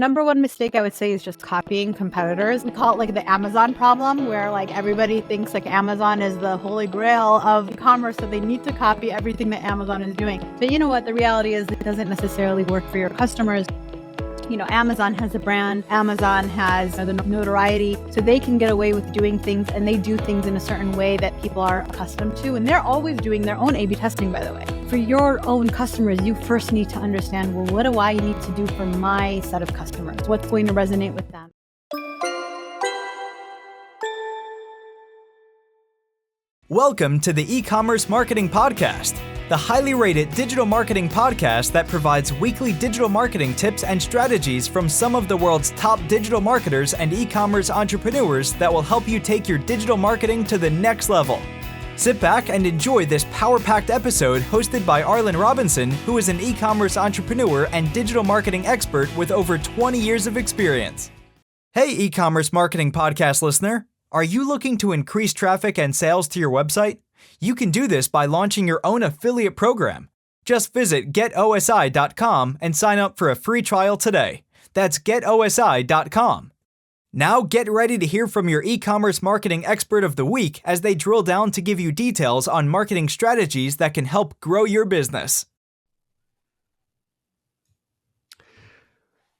Number one mistake I would say is just copying competitors. We call it like the Amazon problem, where like everybody thinks like Amazon is the holy grail of e-commerce, so they need to copy everything that Amazon is doing. But you know what? The reality is it doesn't necessarily work for your customers. You know, Amazon has a brand, Amazon has the notoriety, so they can get away with doing things, and they do things in a certain way that people are accustomed to. And they're always doing their own A/B testing, by the way. For your own customers, you first need to understand, well, what do I need to do for my set of customers? What's going to resonate with them? Welcome to the Ecommerce Marketing Podcast, the highly rated digital marketing podcast that provides weekly digital marketing tips and strategies from some of the world's top digital marketers and e-commerce entrepreneurs that will help you take your digital marketing to the next level. Sit back and enjoy this power-packed episode hosted by Arlen Robinson, who is an e-commerce entrepreneur and digital marketing expert with over 20 years of experience. Hey, e-commerce marketing podcast listener. Are you looking to increase traffic and sales to your website? You can do this by launching your own affiliate program. Just visit getosi.com and sign up for a free trial today. That's getosi.com. Now get ready to hear from your e-commerce marketing expert of the week as they drill down to give you details on marketing strategies that can help grow your business.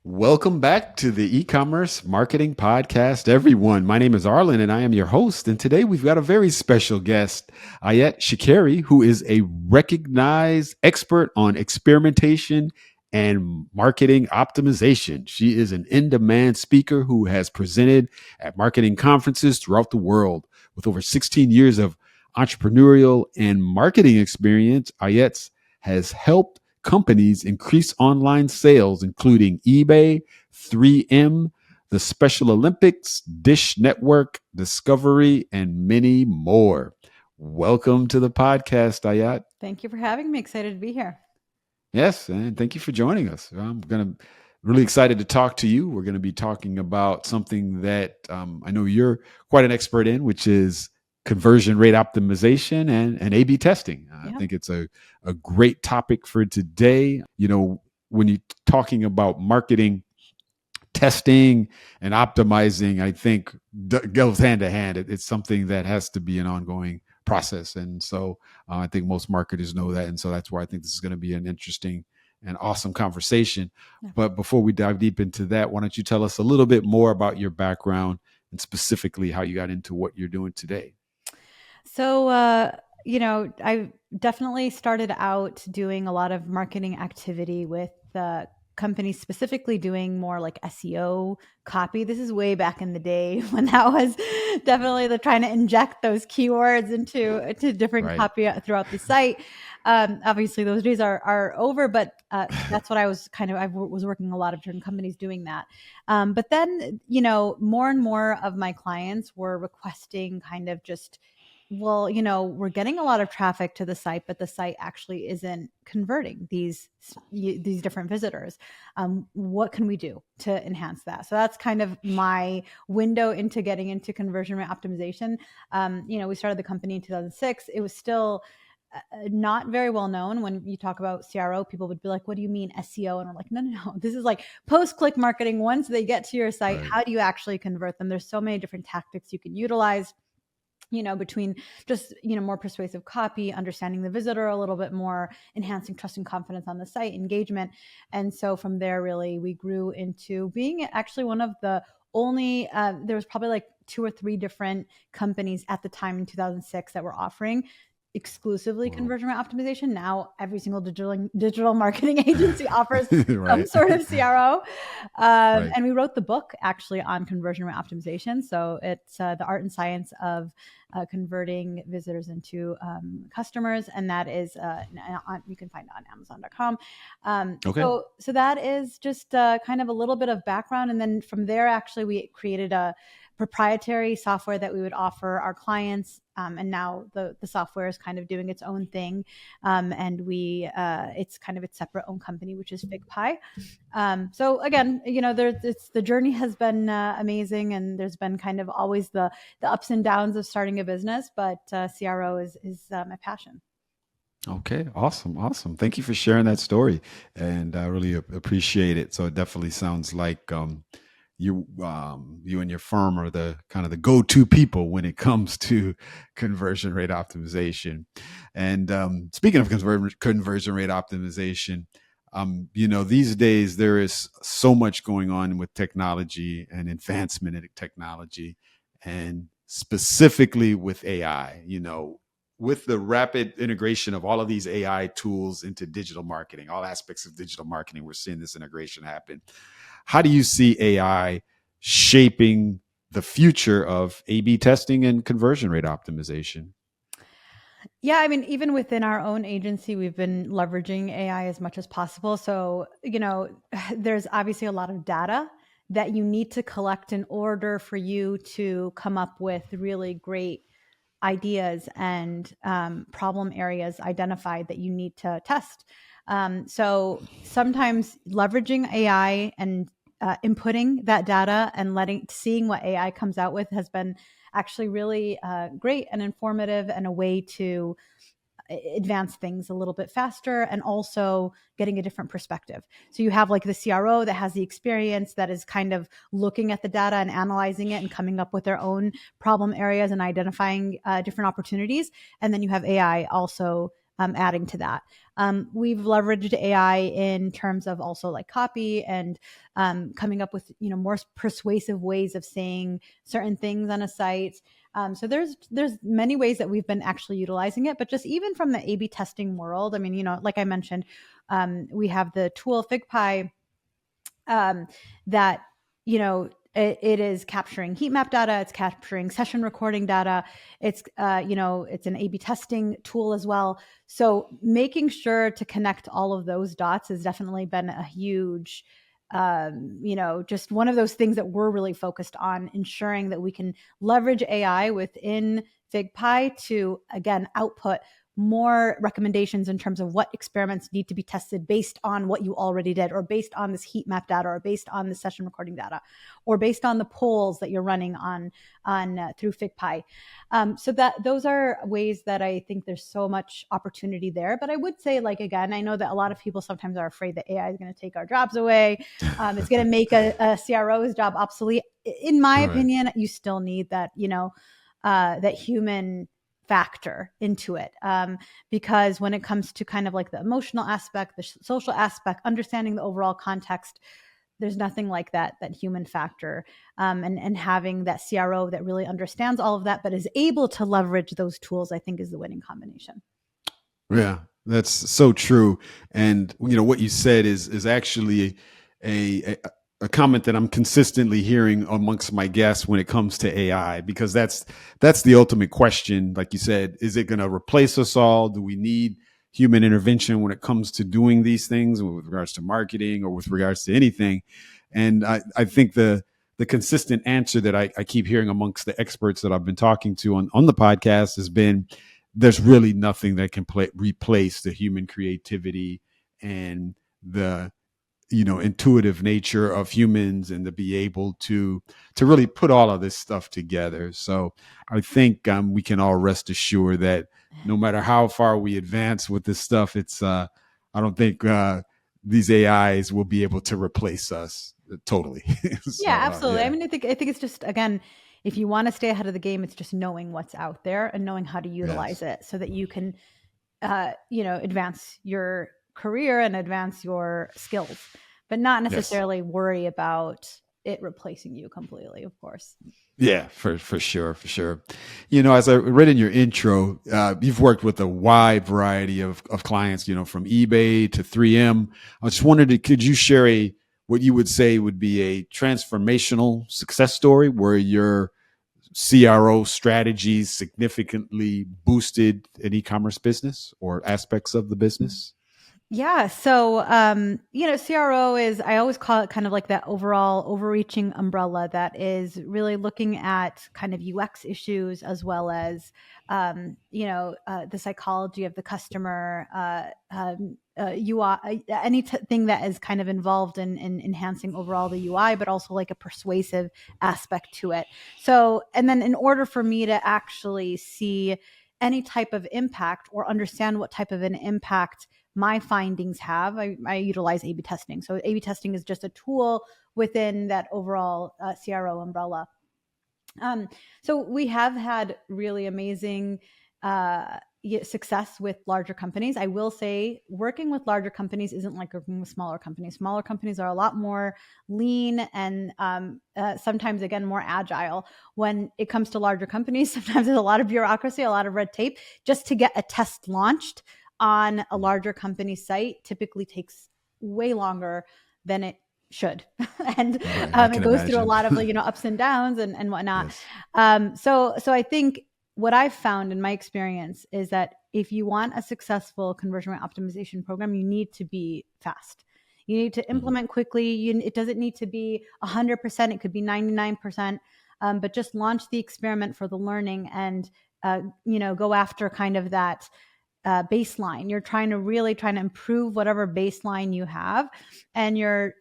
Welcome back to the E-Commerce Marketing Podcast, everyone. My name is Arlen, and I am your host. And today we've got a very special guest, Ayat Shukairy, who is a recognized expert on experimentation and marketing optimization. She is an in-demand speaker who has presented at marketing conferences throughout the world. With over 16 years of entrepreneurial and marketing experience, Ayat has helped companies increase online sales, including eBay, 3M, the Special Olympics, Dish Network, Discovery, and many more. Welcome to the podcast, Ayat. Thank you for having me. Excited to be here. Yes, and thank you for joining us. I'm really excited to talk to you. We're going to be talking about something that I know you're quite an expert in, which is conversion rate optimization and A/B testing. Yeah. I think it's a great topic for today. You know, when you're talking about marketing, testing and optimizing, I think goes hand to hand. It's something that has to be an ongoing process. And so I think most marketers know that. And so that's why I think this is going to be an interesting and awesome conversation. Yeah. But before we dive deep into that, why don't you tell us a little bit more about your background and specifically how you got into what you're doing today? So, I definitely started out doing a lot of marketing activity with companies specifically doing more like SEO copy. This is way back in the day when that was definitely trying to inject those keywords into different copy throughout the site. Obviously, those days are over, but that's what I was I was working a lot of different companies doing that. But then, more and more of my clients were requesting kind of just, well, we're getting a lot of traffic to the site, but the site actually isn't converting these different visitors. What can we do to enhance that? So that's kind of my window into getting into conversion rate optimization. We started the company in 2006. It was still not very well known. When you talk about CRO, people would be like, what do you mean SEO? And we're like, no. This is like post-click marketing. Once they get to your site, how do you actually convert them? There's so many different tactics you can utilize, between just, more persuasive copy, understanding the visitor a little bit more, enhancing trust and confidence on the site, engagement. And so from there, really, we grew into being actually one of the only, there was probably like 2 or 3 different companies at the time in 2006 that were offering exclusively conversion rate optimization. Now every single digital marketing agency offers some sort of CRO. And we wrote the book actually on conversion rate optimization. So it's the art and science of converting visitors into customers. And that is, you can find it on Amazon.com. So that is just kind of a little bit of background. And then from there, actually, we created a proprietary software that we would offer our clients. And now the software is kind of doing its own thing. And it's kind of its separate own company, which is FigPie. So again, the journey has been amazing, and there's been kind of always the ups and downs of starting a business, but CRO is my passion. Okay, awesome. Thank you for sharing that story, and I really appreciate it. So it definitely sounds like you and your firm are the kind of the go-to people when it comes to conversion rate optimization. And speaking of conversion rate optimization, these days there is so much going on with technology and advancement in technology, and specifically with AI. With the rapid integration of all of these AI tools into digital marketing, all aspects of digital marketing, we're seeing this integration happen. How do you see AI shaping the future of A/B testing and conversion rate optimization? Yeah, I mean, even within our own agency, we've been leveraging AI as much as possible. So, there's obviously a lot of data that you need to collect in order for you to come up with really great ideas and problem areas identified that you need to test. So sometimes leveraging AI and inputting that data and seeing what AI comes out with has been actually really great and informative, and a way to advance things a little bit faster, and also getting a different perspective. So you have like the CRO that has the experience, that is kind of looking at the data and analyzing it and coming up with their own problem areas and identifying different opportunities. And then you have AI also adding to that. We've leveraged AI in terms of also like copy and coming up with more persuasive ways of saying certain things on a site. So there's many ways that we've been actually utilizing it, but just even from the A/B testing world, I mean, like I mentioned, we have the tool FigPie that it is capturing heat map data, it's capturing session recording data, it's it's an A/B testing tool as well. So making sure to connect all of those dots has definitely been a huge just one of those things that we're really focused on, ensuring that we can leverage AI within FigPie to, again, output more recommendations in terms of what experiments need to be tested based on what you already did, or based on this heat map data, or based on the session recording data, or based on the polls that you're running on through FigPie. So that those are ways that I think there's so much opportunity there. But I would say, like, again, I know that a lot of people sometimes are afraid that AI is going to take our jobs away. It's going to make a CRO's job obsolete. In my opinion, you still need that, that human factor into it, because when it comes to kind of like the emotional aspect, the social aspect, understanding the overall context, there's nothing like that human factor, and having that CRO that really understands all of that but is able to leverage those tools, I think, is the winning combination. Yeah, that's so true. And what you said is actually a comment that I'm consistently hearing amongst my guests when it comes to AI, because that's the ultimate question. Like you said, is it going to replace us all? Do we need human intervention when it comes to doing these things with regards to marketing or with regards to anything? And I think the consistent answer that I keep hearing amongst the experts that I've been talking to on the podcast has been, there's really nothing that can replace the human creativity and the intuitive nature of humans, and to be able to really put all of this stuff together. So I think we can all rest assured that no matter how far we advance with this stuff, it's I don't think these AIs will be able to replace us totally. So, yeah, absolutely. I mean, I think it's just, again, if you want to stay ahead of the game, it's just knowing what's out there and knowing how to utilize it so that you can advance your career and advance your skills, but not necessarily worry about it replacing you completely, of course. Yeah, for sure. As I read in your intro, you've worked with a wide variety of clients, from eBay to 3M. I just wondered, could you share what you would say would be a transformational success story where your CRO strategies significantly boosted an e-commerce business or aspects of the business? Yeah. So, CRO is, I always call it kind of like that overall overreaching umbrella that is really looking at kind of UX issues, as well as, the psychology of the customer, UI, anything that is kind of involved in enhancing overall the UI, but also like a persuasive aspect to it. So, and then in order for me to actually see any type of impact or understand what type of an impact my findings have, I utilize A/B testing. So A/B testing is just a tool within that overall CRO umbrella. So we have had really amazing success with larger companies. I will say working with larger companies isn't like working with smaller companies. Smaller companies are a lot more lean and sometimes, again, more agile. When it comes to larger companies, sometimes there's a lot of bureaucracy, a lot of red tape. Just to get a test launched on a larger company site typically takes way longer than it should. And it goes through a lot of, ups and downs and whatnot. Yes. So I think what I've found in my experience is that if you want a successful conversion rate optimization program, you need to be fast. You need to implement quickly. It doesn't need to be 100%. It could be 99%. But just launch the experiment for the learning and, go after kind of that baseline. You're trying to improve whatever baseline you have. And you're,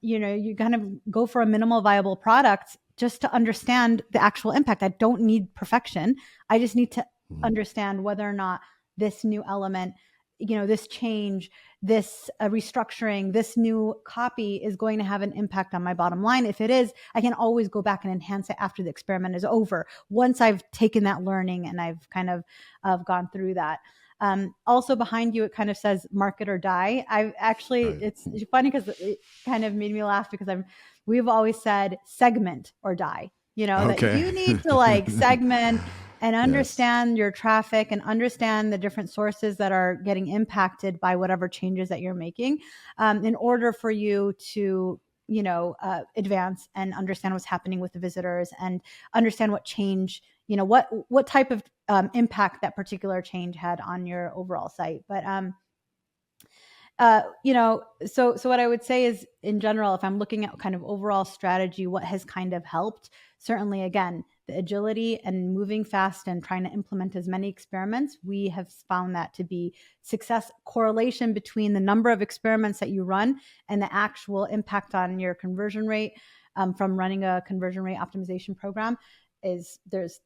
you kind of go for a minimal viable product just to understand the actual impact. I don't need perfection. I just need to understand whether or not this new element, this change, this restructuring, this new copy is going to have an impact on my bottom line. If it is, I can always go back and enhance it after the experiment is over, once I've taken that learning and I've kind of gone through that. Also behind you, it kind of says market or die. I've actually, it's funny because it kind of made me laugh because we've always said segment or die, that you need to segment and understand your traffic and understand the different sources that are getting impacted by whatever changes that you're making, in order for you to, advance and understand what's happening with the visitors and understand what change, what type of impact that particular change had on your overall site. But, so what I would say is, in general, if I'm looking at kind of overall strategy, what has kind of helped, certainly, again, the agility and moving fast and trying to implement as many experiments, we have found that to be success correlation between the number of experiments that you run and the actual impact on your conversion rate from running a conversion rate optimization program. There's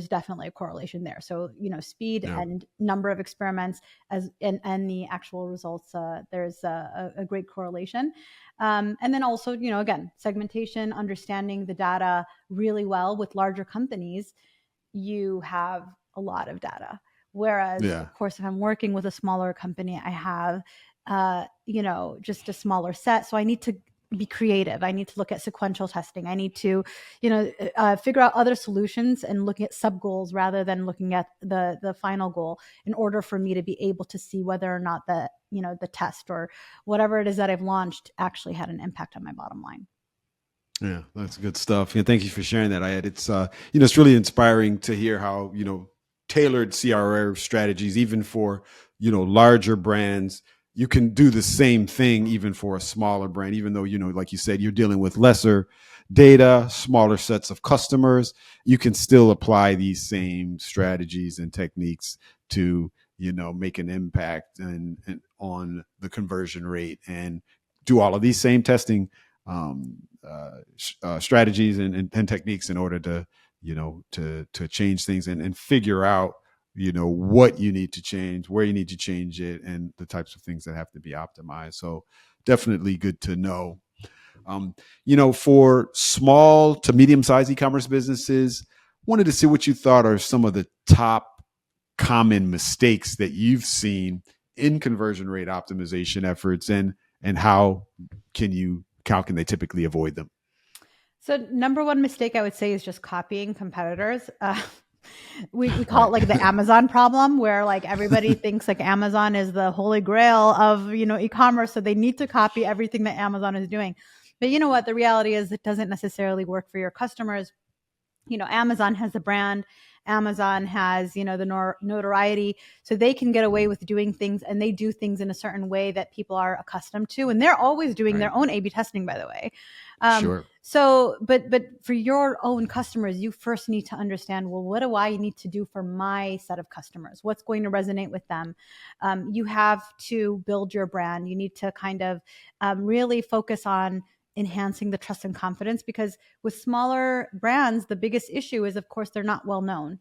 definitely a correlation there. So, speed and number of experiments and the actual results, there's a great correlation. And then also, again, segmentation, understanding the data really well. With larger companies, you have a lot of data. Whereas, of course, if I'm working with a smaller company, I have, just a smaller set. So I need to be creative. I need to look at sequential testing. I need to, figure out other solutions and looking at sub goals rather than looking at the final goal, in order for me to be able to see whether or not the test or whatever it is that I've launched actually had an impact on my bottom line. Yeah, that's good stuff. Yeah, thank you for sharing that, Ayat. It's it's really inspiring to hear how tailored CRO strategies, even for larger brands, you can do the same thing even for a smaller brand, even though, like you said, you're dealing with lesser data, smaller sets of customers. You can still apply these same strategies and techniques to, make an impact and on the conversion rate, and do all of these same testing strategies and techniques in order to, to change things and figure out what you need to change, where you need to change it, and the types of things that have to be optimized. So definitely good to know. For small to medium-sized e-commerce businesses, wanted to see what you thought are some of the top common mistakes that you've seen in conversion rate optimization efforts, and how can they typically avoid them? So number one mistake I would say is just copying competitors. We call it like the Amazon problem, where everybody thinks Amazon is the holy grail of, e-commerce. So they need to copy everything that Amazon is doing. But you know what? The reality is it doesn't necessarily work for your customers. Amazon has the brand. Amazon has, the notoriety, so they can get away with doing things, and they do things in a certain way that people are accustomed to. And they're always doing their own A/B testing, by the way. Sure. So, but for your own customers, you first need to understand, well, what do I need to do for my set of customers? What's going to resonate with them? You have to build your brand. You need to kind of really focus on enhancing the trust and confidence, because with smaller brands, the biggest issue is, of course, they're not well known.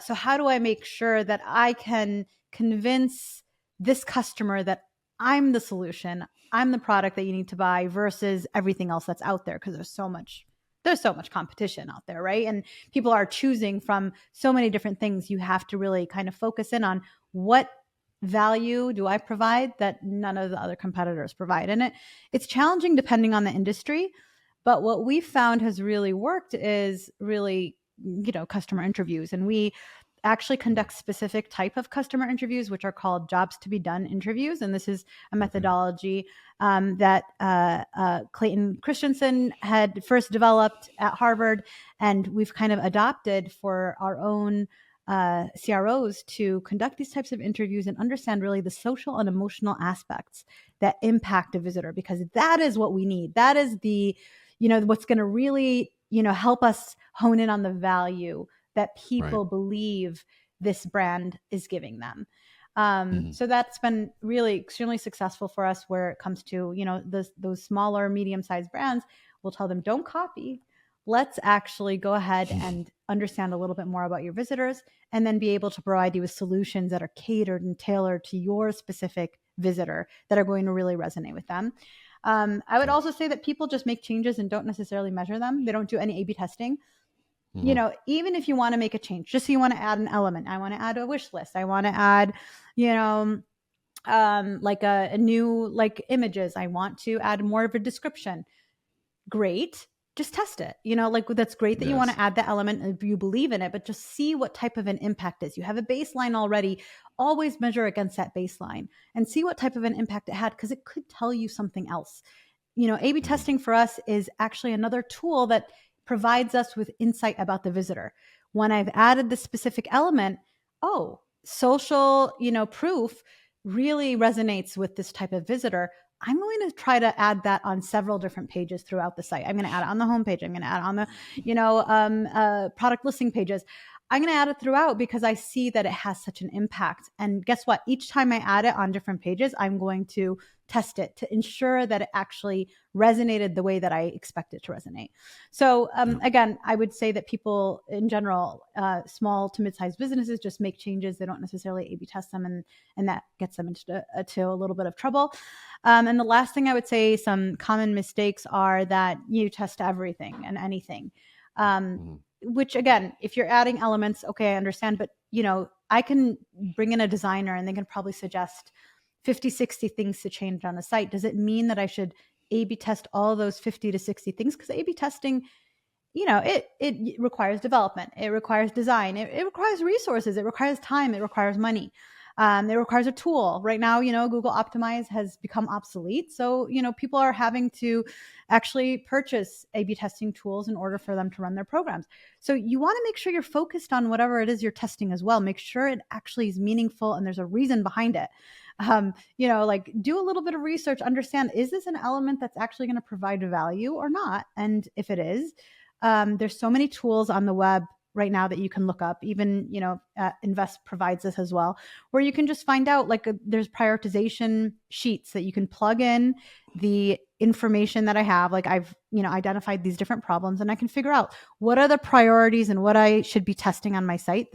So how do I make sure that I can convince this customer that I'm the solution, I'm the product that you need to buy versus everything else that's out there? Because there's so much competition out there, right? And people are choosing from so many different things. You have to really kind of focus in on what value do I provide that none of the other competitors provide. And it's challenging depending on the industry. But what we found has really worked is really, customer interviews. And we actually conduct specific type of customer interviews, which are called jobs to be done interviews. And this is a methodology that Clayton Christensen had first developed at Harvard. And we've kind of adopted for our own CROs to conduct these types of interviews and understand really the social and emotional aspects that impact a visitor, because that is what we need. That is the, what's going to really, help us hone in on the value that people believe this brand is giving them. So that's been really extremely successful for us where it comes to, those smaller, medium-sized brands. We'll tell them, don't copy. Let's actually go ahead and understand a little bit more about your visitors, and then be able to provide you with solutions that are catered and tailored to your specific visitor that are going to really resonate with them. I would also say that people just make changes and don't necessarily measure them. They don't do any A/B testing. Even if you want to make a change, just so you want to add an element, I want to add a wish list. I want to add, like a new, like images. I want to add more of a description. Great. Just test it. That's great that you want to add the element if you believe in it, but just see what type of an impact is. You have a baseline already. Always measure against that baseline and see what type of an impact it had, because it could tell you something else. A/B testing for us is actually another tool that provides us with insight about the visitor. When I've added the specific element, social, proof really resonates with this type of visitor. I'm going to try to add that on several different pages throughout the site. I'm going to add it on the homepage. I'm going to add it on the, product listing pages. I'm going to add it throughout because I see that it has such an impact. And guess what? Each time I add it on different pages, I'm going to test it to ensure that it actually resonated the way that I expect it to resonate. So again, I would say that people in general, small to mid-sized businesses, just make changes. They don't necessarily A/B test them, and that gets them into a little bit of trouble. And the last thing I would say, some common mistakes are that you test everything and anything. Which again, if you're adding elements, okay, I understand, but I can bring in a designer and they can probably suggest 50, 60 things to change on the site. Does it mean that I should A/B test all those 50 to 60 things? Because A/B testing, it requires development. It requires design. It requires resources. It requires time. It requires money. It requires a tool. Right now, Google Optimize has become obsolete. So, people are having to actually purchase A/B testing tools in order for them to run their programs. So you want to make sure you're focused on whatever it is you're testing as well. Make sure it actually is meaningful and there's a reason behind it. Do a little bit of research, understand, is this an element that's actually going to provide value or not? And if it is, there's so many tools on the web right now that you can look up. Even, Invesp provides this as well, where you can just find out, there's prioritization sheets that you can plug in the information that I have. I've, identified these different problems, and I can figure out what are the priorities and what I should be testing on my site.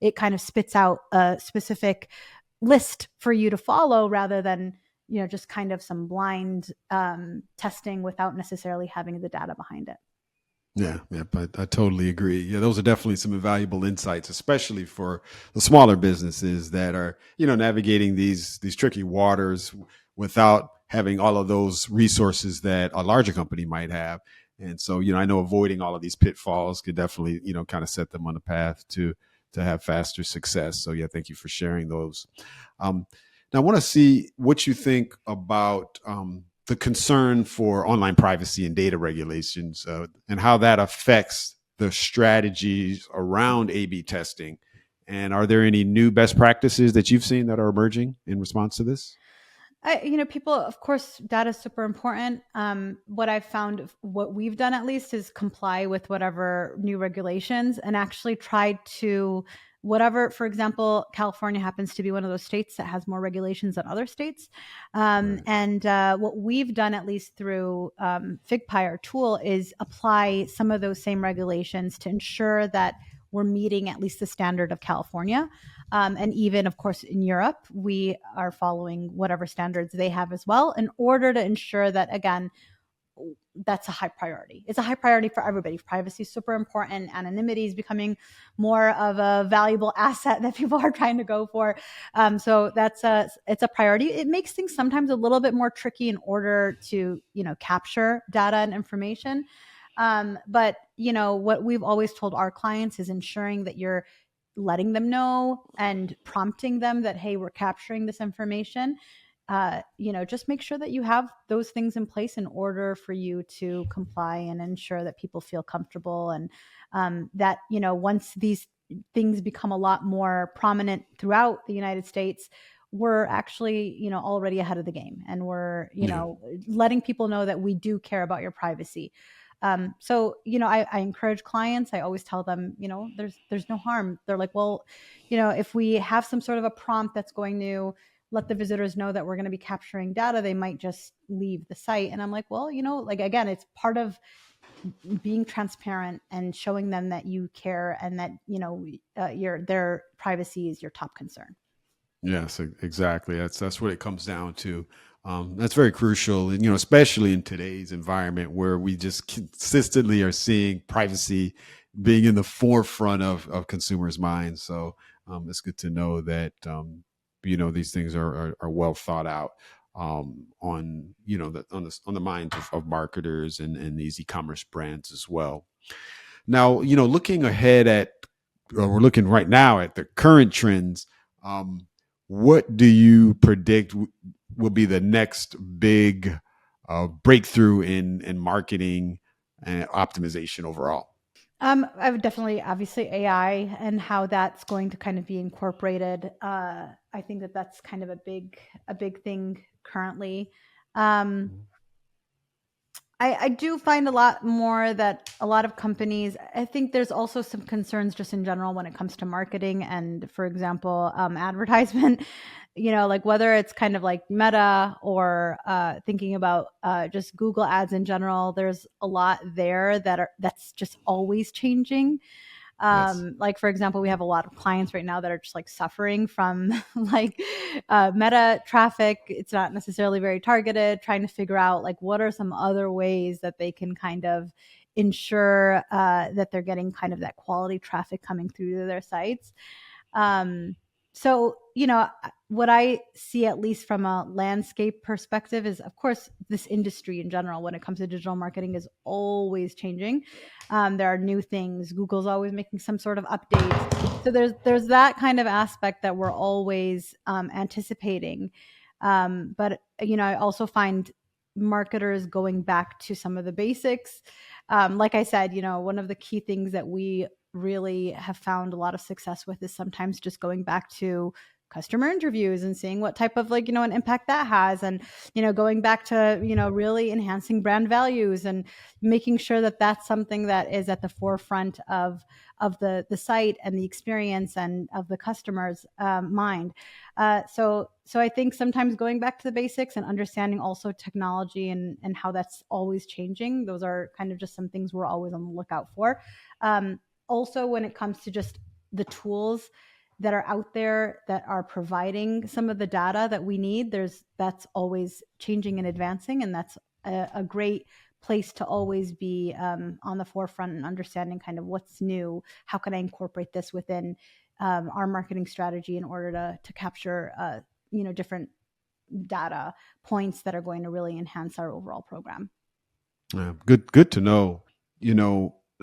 It kind of spits out a specific list for you to follow rather than, just kind of some blind testing without necessarily having the data behind it. Yeah, I totally agree. Yeah, those are definitely some invaluable insights, especially for the smaller businesses that are, navigating these tricky waters without having all of those resources that a larger company might have. And so, I know avoiding all of these pitfalls could definitely, kind of set them on a path to have faster success. So yeah, thank you for sharing those. Now I want to see what you think about the concern for online privacy and data regulations, and how that affects the strategies around A/B testing. And are there any new best practices that you've seen that are emerging in response to this? People, of course, data is super important. What I've found, what we've done at least, is comply with whatever new regulations and actually try to whatever, for example, California happens to be one of those states that has more regulations than other states. Right. And what we've done, at least through FigPie, our tool, is apply some of those same regulations to ensure that we're meeting at least the standard of California. And even, of course, in Europe, we are following whatever standards they have as well, in order to ensure that, again, that's a high priority. It's a high priority for everybody. Privacy is super important. Anonymity is becoming more of a valuable asset that people are trying to go for. So it's a priority. It makes things sometimes a little bit more tricky in order to, capture data and information. But what we've always told our clients is ensuring that you're letting them know and prompting them that, hey, we're capturing this information. Just make sure that you have those things in place in order for you to comply and ensure that people feel comfortable. And that, once these things become a lot more prominent throughout the United States, we're actually, already ahead of the game. And we're, letting people know that we do care about your privacy. So, I encourage clients. I always tell them, there's no harm. They're like, well, if we have some sort of a prompt that's going to let the visitors know that we're going to be capturing data, they might just leave the site. And I'm like, well, again, it's part of being transparent and showing them that you care and that, their privacy is your top concern. Yes, exactly. That's what it comes down to. That's very crucial, and especially in today's environment where we just consistently are seeing privacy being in the forefront of consumers' minds. So it's good to know that these things are well thought out on the minds of marketers and these e-commerce brands as well. Now, looking ahead we're looking right now at the current trends. What do you predict will be the next big breakthrough in marketing and optimization overall? I would definitely, obviously, AI and how that's going to kind of be incorporated. I think that's kind of a big thing currently. I do find a lot more that a lot of companies, I think there's also some concerns just in general when it comes to marketing and, for example, advertisement, like whether it's kind of like Meta or thinking about just Google ads in general, there's a lot there that's just always changing. Yes. Like, for example, we have a lot of clients right now that are just like suffering from like Meta traffic. It's not necessarily very targeted, trying to figure out like what are some other ways that they can kind of ensure that they're getting kind of that quality traffic coming through to their sites. So, what I see, at least from a landscape perspective, is, of course, this industry in general, when it comes to digital marketing, is always changing. There are new things. Google's always making some sort of updates. So there's that kind of aspect that we're always anticipating. But, I also find marketers going back to some of the basics. Like I said, one of the key things that we really have found a lot of success with is sometimes just going back to customer interviews and seeing what type of an impact that has, and going back to really enhancing brand values and making sure that that's something that is at the forefront of the site and the experience and of the customer's mind. So I think sometimes going back to the basics and understanding also technology and how that's always changing, those are kind of just some things we're always on the lookout for. Also, when it comes to just the tools that are out there that are providing some of the data that we need, that's always changing and advancing. And that's a great place to always be on the forefront and understanding kind of what's new. How can I incorporate this within our marketing strategy in order to capture, different data points that are going to really enhance our overall program. Good to know.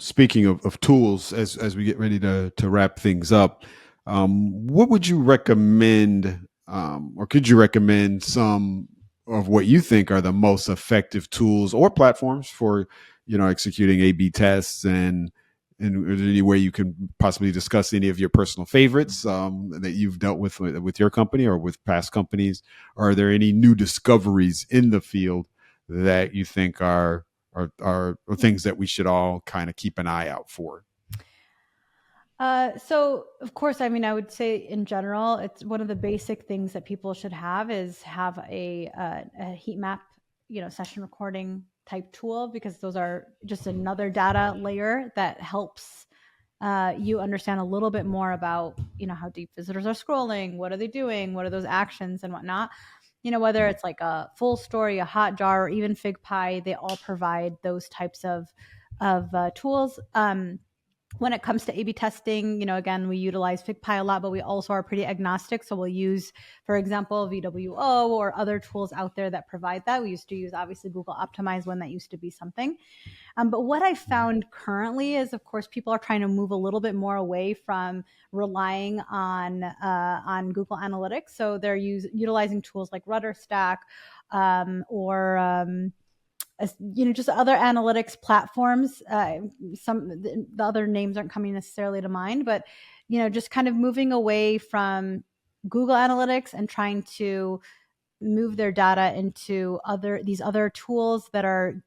Speaking of tools, as we get ready to wrap things up, what would you recommend, or could you recommend some of what you think are the most effective tools or platforms for, executing A/B tests, and is there any way you can possibly discuss any of your personal favorites that you've dealt with your company or with past companies? Or are there any new discoveries in the field that you think are things that we should all kind of keep an eye out for? So of course, I mean, I would say in general, it's one of the basic things that people should have is have a heat map, session recording type tool, because those are just another data layer that helps you understand a little bit more about, how deep visitors are scrolling, what are they doing, what are those actions and whatnot. Whether it's like a full story, a hot jar, or even FigPie, they all provide those types of tools. When it comes to A/B testing, again, we utilize FigPie a lot, but we also are pretty agnostic. So we'll use, for example, VWO or other tools out there that provide that. We used to use, obviously, Google Optimize when that used to be something. But what I found currently is, of course, people are trying to move a little bit more away from relying on Google Analytics. So they're utilizing tools like RudderStack or just other analytics platforms. The other names aren't coming necessarily to mind, but just kind of moving away from Google Analytics and trying to move their data into these other tools that are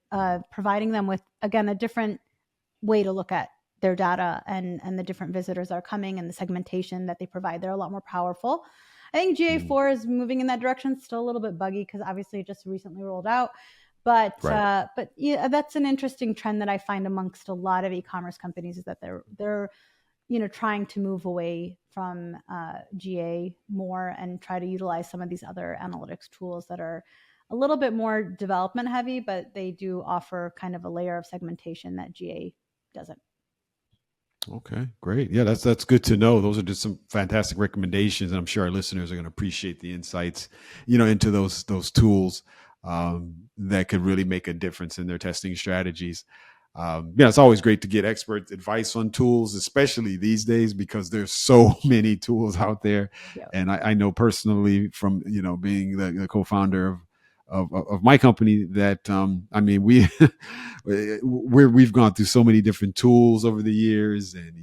providing them with, again, a different way to look at their data and the different visitors that are coming and the segmentation that they provide. They're a lot more powerful. I think GA4 is moving in that direction. It's still a little bit buggy because obviously it just recently rolled out. But Right. yeah, that's an interesting trend that I find amongst a lot of e-commerce companies, is that they're trying to move away from GA more and try to utilize some of these other analytics tools that are a little bit more development heavy, but they do offer kind of a layer of segmentation that GA doesn't. Okay, great. Yeah, that's good to know. Those are just some fantastic recommendations, and I'm sure our listeners are going to appreciate the insights, into those tools that could really make a difference in their testing strategies. It's always great to get expert advice on tools, especially these days, because there's so many tools out there. Yeah. And I know personally from being the co-founder of my company that we've gone through so many different tools over the years, and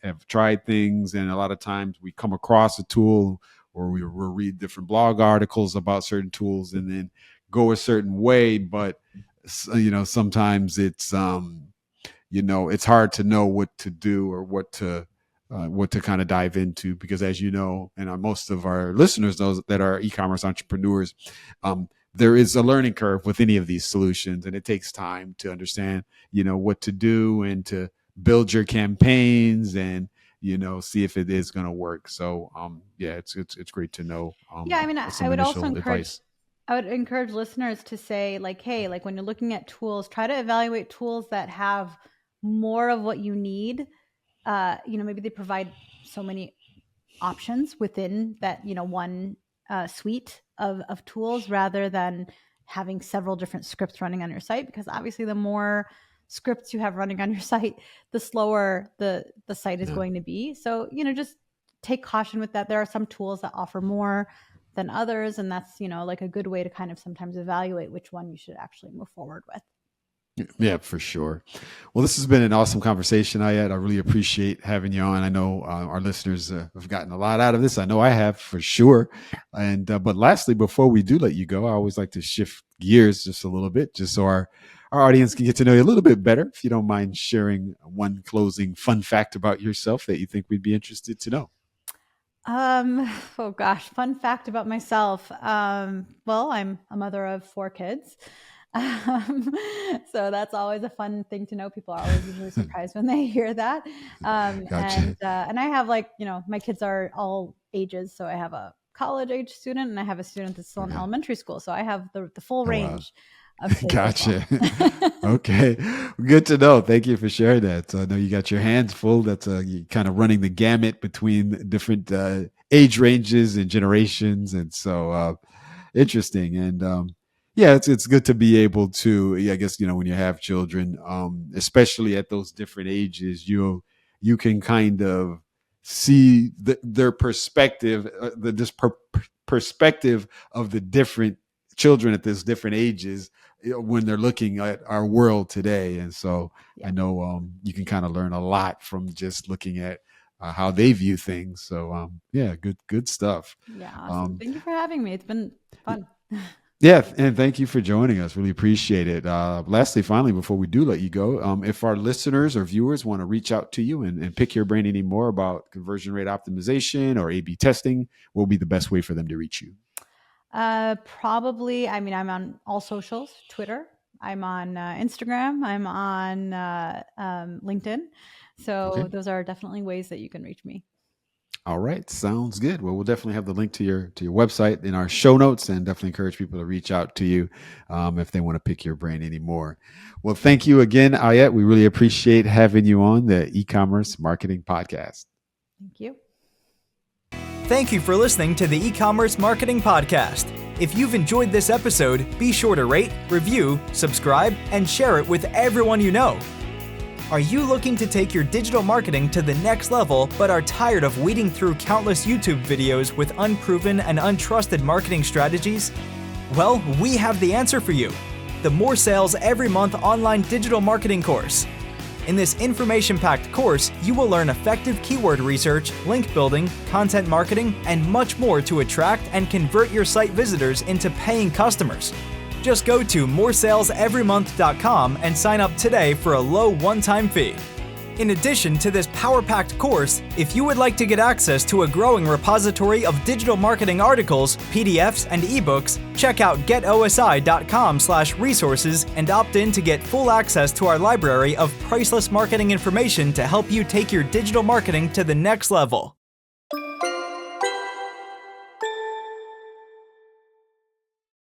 have tried things, and a lot of times we come across a tool or we'll read different blog articles about certain tools and then go a certain way, but sometimes it's it's hard to know what to do or what to kind of dive into, because as you know, and most of our listeners knows that are e-commerce entrepreneurs, there is a learning curve with any of these solutions, and it takes time to understand what to do and to build your campaigns and see if it is going to work. So it's great to know Yeah, I mean, some initial advice. I would encourage listeners to say, like, hey, like when you're looking at tools, try to evaluate tools that have more of what you need. Maybe they provide so many options within that, one suite of tools, rather than having several different scripts running on your site, because obviously the more scripts you have running on your site, the slower the site is going to be. So, just take caution with that. There are some tools that offer more than others, and that's like a good way to kind of sometimes evaluate which one you should actually move forward with. Yeah, for sure. Well, this has been an awesome conversation, Ayat. I really appreciate having you on. I know our listeners have gotten a lot out of this. I know I have, for sure. And but lastly, before we do let you go, I always like to shift gears just a little bit, just so our audience can get to know you a little bit better. If you don't mind sharing one closing fun fact about yourself that you think we'd be interested to know. Oh gosh, fun fact about myself. Well, I'm a mother of 4 kids. So that's always a fun thing to know. People are always usually surprised when they hear that. Gotcha. And I have, like, my kids are all ages. So I have a college age student and I have a student that's still in elementary school. So I have the full range of kids. Gotcha. Okay. Good to know. Thank you for sharing that. So I know you got your hands full. That's you kind of running the gamut between different age ranges and generations. And so interesting. And it's good to be able to, I guess, when you have children, especially at those different ages, you can kind of see their perspective, perspective of the different children at those different ages when they're looking at our world today. And so I know you can kind of learn a lot from just looking at how they view things. So good stuff. Yeah, awesome. Thank you for having me. It's been fun. Yeah, and thank you for joining us. Really appreciate it. Lastly, finally, before we do let you go, if our listeners or viewers want to reach out to you and pick your brain any more about conversion rate optimization or A/B testing, what will be the best way for them to reach you? Probably, I mean, I'm on all socials, Twitter. I'm on Instagram. I'm on LinkedIn. So those are definitely ways that you can reach me. All right. Sounds good. Well, we'll definitely have the link to your website in our show notes, and definitely encourage people to reach out to you if they want to pick your brain anymore. Well, thank you again, Ayat. We really appreciate having you on the E-Commerce Marketing Podcast. Thank you. Thank you for listening to the E-Commerce Marketing Podcast. If you've enjoyed this episode, be sure to rate, review, subscribe, and share it with everyone you know. Are you looking to take your digital marketing to the next level but are tired of weeding through countless YouTube videos with unproven and untrusted marketing strategies? Well, we have the answer for you. The More Sales Every Month online digital marketing course. In this information-packed course, you will learn effective keyword research, link building, content marketing, and much more to attract and convert your site visitors into paying customers. Just go to moresaleseverymonth.com and sign up today for a low one-time fee. In addition to this power-packed course, if you would like to get access to a growing repository of digital marketing articles, PDFs, and ebooks, check out getosi.com/resources and opt in to get full access to our library of priceless marketing information to help you take your digital marketing to the next level.